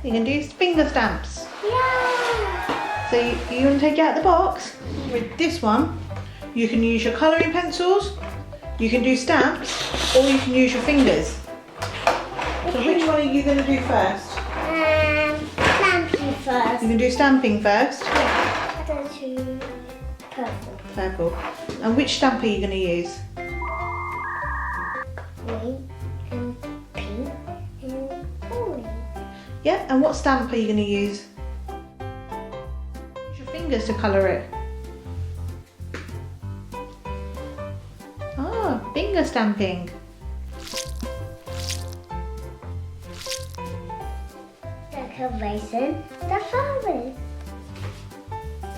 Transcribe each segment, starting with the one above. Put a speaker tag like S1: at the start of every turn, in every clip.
S1: You can do finger stamps.
S2: Yeah.
S1: So you want to take it out of the box? With this one, you can use your colouring pencils, you can do stamps, or you can use your fingers. So which one are you going to do first?
S2: Stamping first.
S1: You can do stamping first.
S2: Yeah. I'm going to do purple.
S1: Purple. And which stamp are you going to use?
S2: Green and pink and orange.
S1: Yeah, and what stamp are you going to use? Use your fingers to colour it. Ah, finger stamping.
S2: Decoration the flowers.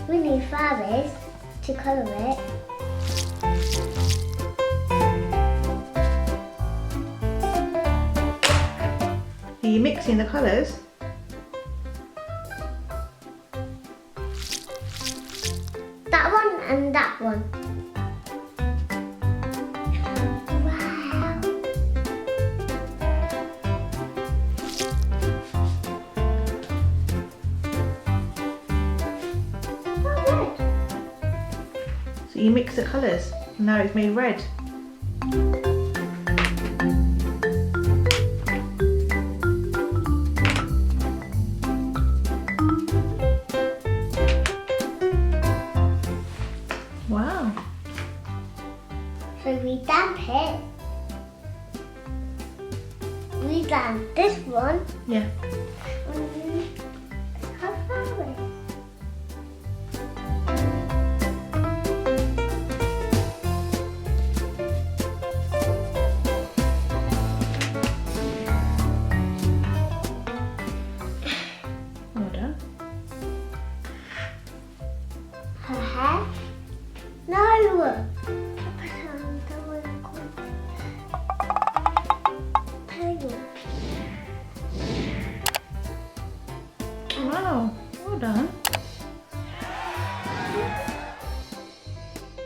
S2: We need flowers to colour it.
S1: Are you mixing the colours?
S2: That one and that one. Wow. Oh, red.
S1: So you mix the colours, and now it's made red. Wow.
S2: So we damp it. We damp this one.
S1: Yeah.
S2: And we have flowers.
S1: Well done.
S2: Her hair? No!
S1: Wow. Well done.